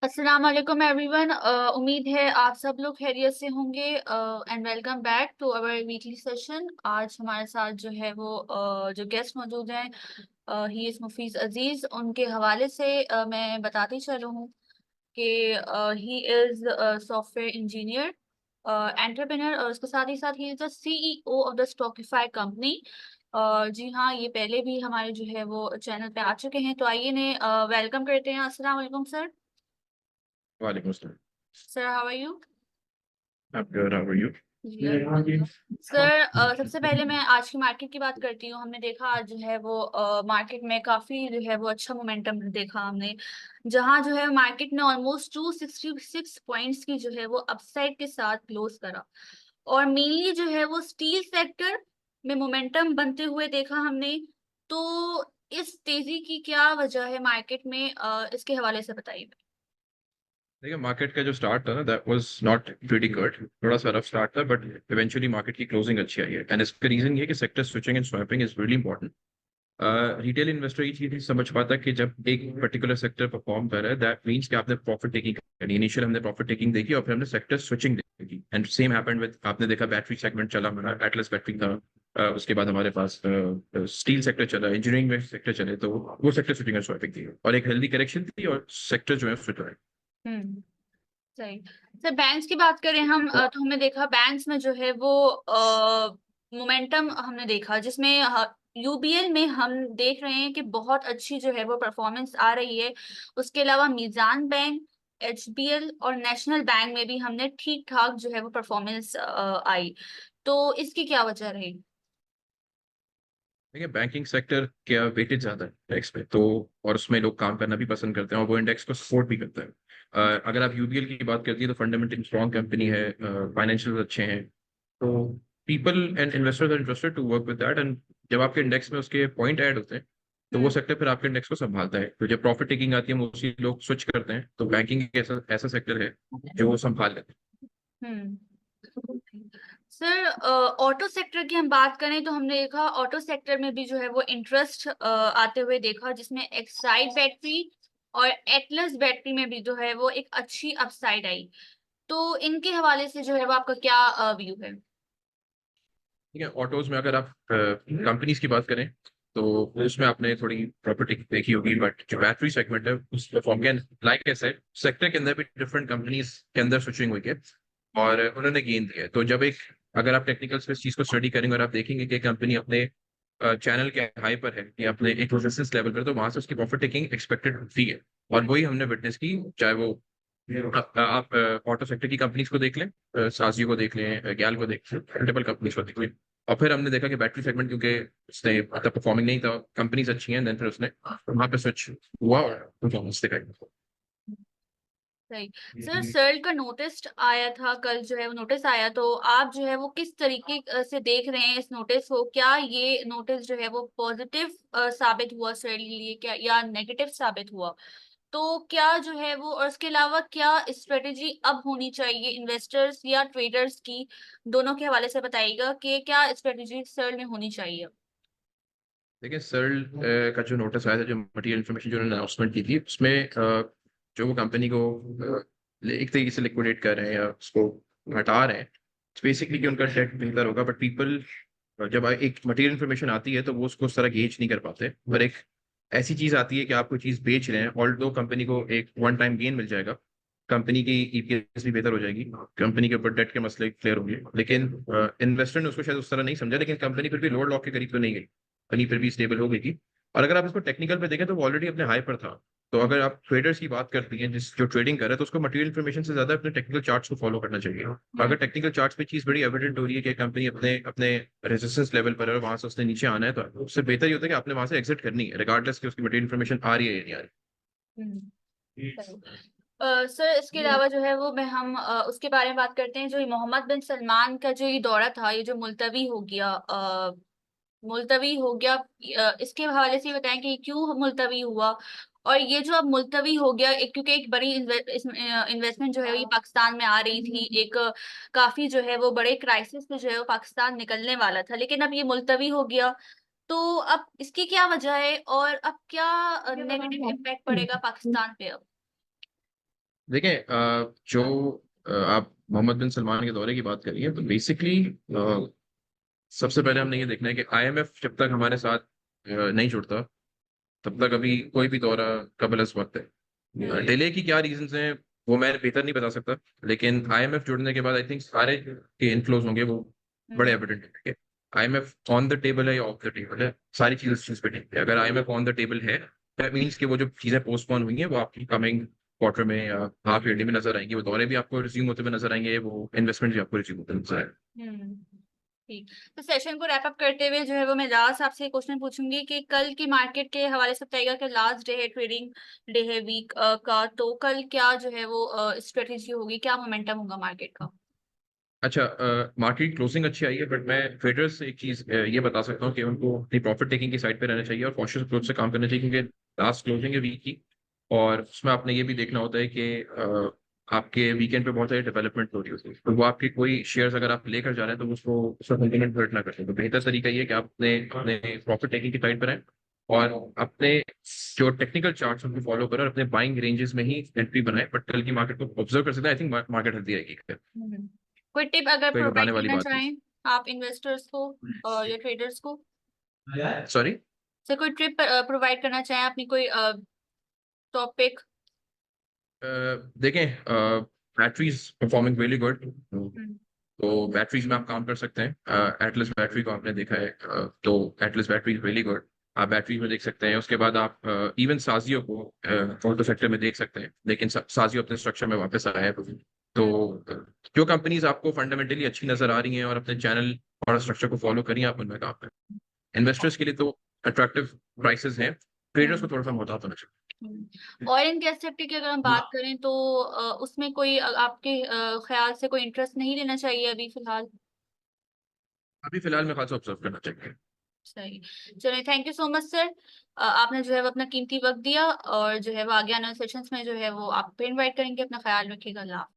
अस्सलाम वालेकुम एवरीवन। उम्मीद है आप सब लोग खैरियत से होंगे and welcome back to our weekly session. आज हमारे साथ जो है वो जो गेस्ट मौजूद हैं, ही इज़ मुफीज अजीज। उनके हवाले से मैं बताती चलूँ हूँ कि he is software engineer, entrepreneur, और उसके साथ ही साथ he is the CEO of the Stockify company. जी हाँ, ये पहले भी हमारे जो है वो चैनल पे आ चुके हैं, तो आइए ने वेलकम करते हैं। अस्सलाम वालेकुम सर। वालेकुम अस्सलाम। Sir, how are you? आप good, how are you? जी अल्हम्दुलिल्लाह। सर, सबसे पहले मैं आज की मार्केट की बात करती हूँ। हमने देखा आज जो है वो मार्केट में काफी जो है वो अच्छा मोमेंटम देखा हमने, जहाँ जो है मार्केट ने ऑलमोस्ट 266 पॉइंट्स की जो है वो अपसाइड के साथ क्लोज करा। और मेनली जो है वो स्टील सेक्टर में मोमेंटम बनते हुए देखा हमने। तो इस तेजी की क्या वजह है मार्केट में, इसके हवाले से बताइए। देखिए मार्केट का जो स्टार्ट था ना that was not pretty good, थोड़ा सा रफ स्टार्ट था बट इवेंचुअली मार्केट की क्लोजिंग अच्छी आई है एंड इसका रीजन ये है कि sector switching and swapping is really important. Retail investor ये चीज नहीं समझ पाता कि जब एक पर्टिकुलर सेक्टर परफॉर्म कर रहा है दैट मींस कि आपने प्रॉफिट टेकिंग करी। इनिशियल हमने प्रॉफिट टेकिंग देखी और फिर हमने सेक्टर स्विचिंग देखी एंड सेम हैपेंड विद, आपने देखा बैटरी सेगमेंट चला, हमारा एटलस बैटरी था। उसके बाद हमारे पास स्टील सेक्टर चला, इंजीनियरिंग में सेक्टर चले, तो वो सेक्टर स्विचिंग एंड स्वैपिंग थी और एक हेल्दी करेक्शन थी और सेक्टर जो है स्विच हो रहा है। हम्म। सही। सर, बैंक्स की बात करें हम, तो हमने देखा बैंक्स में जो है वो मोमेंटम हमने देखा, जिसमें यूबीएल में हम देख रहे हैं कि बहुत अच्छी जो है वो परफॉर्मेंस आ रही है। उसके अलावा मीजान बैंक, एचबीएल और नेशनल बैंक में भी हमने ठीक ठाक जो है वो परफॉर्मेंस आई। तो इसकी क्या वजह रही? देखिए बैंकिंग सेक्टर क्या वेटेज ज्यादा है इंडेक्स पे, तो और उसमें लोग काम करना भी पसंद करते हैं और वो इंडेक्स को सपोर्ट भी करता है। अगर आप यूबीएल की बात करती है तो फंडामेंटली स्ट्रॉन्ग कंपनी है, फाइनेंशियल अच्छे हैं, तो people and investors are interested to work with that and जब आपके इंडेक्स में उसके पॉइंट ऐड होते हैं तो वो हम्म। सेक्टर फिर आपके इंडेक्स को संभालता है। तो जब प्रॉफिट टेकिंग आती है मोस्टली लोग स्विच करते हैं, तो बैंकिंग एक ऐसा ऐसा सेक्टर है जो वो संभाल लेते हम्म। सर, ऑटो सेक्टर की हम बात करें तो हमने देखा ऑटो सेक्टर में भी जो है वो इंटरेस्ट आते हुए देखा, जिसमें एक्साइड बैटरी और एटलस बैटरी में भी जो है वो एक अच्छी अपसाइड आई। तो इनके हवाले से जो है वो आपका क्या व्यू है? हैं। ठीक है, ऑटोज में अगर आप कंपनीज की बात करें तो उसमें आपने थोड़ी प्रॉपर्टी देखी होगी, बट जो बैटरी सेगमेंट है उस परफॉर्म के लाइक ऐसे सेक्टर के अंदर भी डिफरेंट कंपनीज के अंदर स्विचिंग हुई है और उन्होंने गेन दिया है। तो जब एक, अगर आप टेक्निकल से इस चीज को स्टडी करेंगे और आप देखेंगे कि कंपनी अपने चैनल के हाई पर है या अपने एक रेजिस्टेंस लेवल पर, तो वहां से उसकी प्रॉफिट टेकिंग एक्सपेक्टेड होती है और वही हमने विटनेस की। चाहे वो आप ऑटो सेक्टर की कंपनीज को देख लें, साजियो को देख लें, गैल को देख लें, मल्टीपल कंपनीज को देख लें, और फिर हमने देखा कि बैटरी सेगमेंट क्योंकि उसने मतलब परफॉर्मिंग नहीं था, कंपनीज अच्छी हैं, देन फिर उसने वहां पे स्विच हुआ और परफॉर्मेंस दिखाई। सही। सर, सर्ल का नोटिस आया था कल, जो है वो नोटिस आया, तो आप जो है वो किस तरीके से देख रहे हैं इस नोटिस को? क्या ये नोटिस जो है वो पॉजिटिव साबित हुआ सर्ल के लिए, क्या या नेगेटिव साबित हुआ? तो क्या जो है वो, और इसके अलावा क्या स्ट्रेटेजी अब होनी चाहिए इन्वेस्टर्स या ट्रेडर्स की, दोनों के हवाले से बताइएगा कि क्या स्ट्रेटेजी सर्ल में होनी चाहिए? देखिए सर्ल का जो नोटिस आया था, जो मटेरियल इन्फॉर्मेशन जो उन्होंने अनाउंसमेंट की थी उसमें जो वो कंपनी को एक तरीके से लिक्विडेट कर रहे हैं या उसको हटा रहे हैं, बेसिकली कि उनका डेट बेहतर होगा, बट पीपल जब एक मटेरियल इन्फॉर्मेशन आती है तो वो उसको उस तरह गेज नहीं कर पाते। पर एक ऐसी चीज आती है कि आप कोई चीज बेच रहे हैं, ऑल दो कंपनी को एक वन टाइम गेन मिल जाएगा, कंपनी की ईपीएस भी बेहतर हो जाएगी, कंपनी के ऊपर डेट के मसले क्लियर होंगे, लेकिन इन्वेस्टर ने उसको शायद उस तरह नहीं समझा, लेकिन कंपनी फिर भी लोअर लॉक के करीब तो नहीं गई, कंपनी फिर भी स्टेबल हो गई थी। और अगर आप इसको टेक्निकल पे देखें तो वो ऑलरेडी अपने हाई पर था। तो अगर आप ट्रेडर्स की बात करती हैं जिस जो ट्रेडिंग कर रहे हैं, तो उसको मटेरियल इन्फॉर्मेशन से ज्यादा अपने टेक्निकल चार्ट्स को फॉलो करना चाहिए। हम्म। अगर टेक्निकल चार्ट्स पे चीज बड़ी एविडेंट हो रही है कि कंपनी अपने अपने रेजिस्टेंस लेवल पर है और वहां से उसने नीचे आना है, तो उससे बेहतर ये होता है कि आपने वहां से एग्जिट करनी है, रिगार्डलेस कि उसकी मटेरियल इन्फॉर्मेशन आ रही है या नहीं आ हम्म। रही। सही। सर, इसके अलावा जो है वो मैं हम उसके बारे में बात करते हैं, जो ये मोहम्मद बिन सलमान का जो ये दौरा था, ये जो मुलतवी हो गया, मुलतवी हो गया, इसके हवाले से बताएं कि क्यों मुलतवी हुआ? और ये जो अब मुलतवी हो गया, क्योंकि एक बड़ी इन्वेस्टमेंट जो है वो ये पाकिस्तान में आ रही थी, एक काफी जो है वो बड़े क्राइसिस में जो है वो पाकिस्तान निकलने वाला था, लेकिन अब ये मुलतवी हो गया। तो अब इसकी क्या वजह है और अब क्या नेगेटिव इम्पैक्ट पड़ेगा पाकिस्तान पे अब? देखें, जो आप मोहम्मद बिन सलमान के दौरे की बात करिए तो बेसिकली सबसे पहले हमने ये देखना है कि आईएमएफ जब तक हमारे साथ नहीं जुड़ता तब तक अभी कोई भी दौरा कबल अज़ वक्त है। हम्म। डिले की क्या रीजंस हैं वो मैं बेहतर नहीं बता सकता, लेकिन आईएमएफ जुड़ने के बाद आई थिंक सारे के इनफ्लोज होंगे वो बड़े हम्म। एविडेंट होंगे। आईएमएफ ऑन द टेबल है या ऑफ द टेबल है, सारी चीजें इस चीज पे ठीक है। अगर आईएमएफ ऑन द टेबल है दैट मीन्स कि वो जो चीजें पोस्टपोन हुई हैं वो आपकी कमिंग क्वार्टर में या हाफ ईयरली में नजर आएंगी, वो दौरे भी आपको रिज्यूम होते हुए नजर आएंगे, वो इन्वेस्टमेंट भी आपको रिज्यूम होते हुए नजर आएंगे। हम्म। ठीक। तो सेशन को रैप अप करते हुए जो है वो मैं लास्ट आपसे क्वेश्चन पूछूंगी कि कल की मार्केट के हवाले से बताइएगा कि लास्ट डे है, ट्रेडिंग डे है वीक का, तो कल क्या जो है वो स्ट्रेटेजी होगी, क्या मोमेंटम होगा मार्केट का? अच्छा, मार्केट क्लोजिंग अच्छी आई है, बट मैं ट्रेडर्स से एक चीज ये बता सकता हूँ कि उनको अपनी प्रॉफिट टेकिंग की साइड पे रहना चाहिए और कॉशियस अप्रोच से काम करना चाहिए, क्योंकि लास्ट क्लोजिंग है वीक की और उसमें आपने ये भी देखना होता है कि आपके वीकेंड पे बहुत सारी डेवलपमेंट हो रही होती है, तो वो आपके कोई शेयर्स अगर आप लेकर जा रहे हैं तो उसको उसका सेंटिमेंट हर्ट ना करते, तो बेहतर तरीका ये है कि आप अपने अपने प्रॉफिट टेकिंग की साइड पर रहें और अपने जो टेक्निकल चार्ट्स उनको फॉलो करें और अपने बाइंग रेंजेस में ही एंट्री बनाए, बट कल की मार्केट को ऑब्जर्व कर सकते हैं। आई थिंक मार्केट हेल्दी रहेगी, हम्म। कोई टिप अगर कोई घबराने प्रोवाइड वाली करना बात नहीं। चाहें आप इन्वेस्टर्स को या ट्रेडर्स को? सॉरी। सर कोई ट्रिप प्रोवाइड करना चाहें अपनी कोई टॉपिक? देखें, बैटरीज परफॉर्मिंग रियली गुड, हम्म। तो बैटरीज में आप काम कर सकते हैं। एटलस बैटरी को आपने देखा है, तो एटलस बैटरी रियली गुड, आप बैटरीज में देख सकते हैं। उसके बाद आप इवन साजियो को ऑटो सेक्टर में देख सकते हैं, लेकिन साजियो अपने स्ट्रक्चर में वापस आया है। तो जो कंपनीज आपको फंडामेंटली अच्छी नजर आ रही हैं और अपने चैनल और स्ट्रक्चर को फॉलो करिए, आप उनमें काम करें। इन्वेस्टर्स के लिए तो अट्रैक्टिव प्राइसेस हैं, ट्रेडर्स को हम्म। थोड़ा सा मोहतात होना ऑयल एंड गैस सेक्टर की अगर हम चाहिए। बात करें तो उसमें कोई आपके ख्याल से कोई इंटरेस्ट नहीं लेना चाहिए अभी फिलहाल? अभी फिलहाल में खासा ऑब्जर्व करना चाहिए। सही। चलिए, thank you so much sir. आपने जो है वो अपना कीमती वक्त दिया, और जो है वो आगे आने वाले सेशंस में जो है वो आप पे इनवाइट करेंगे। अपना ख्याल रखिएगा। अल्लाह हाफ़िज़।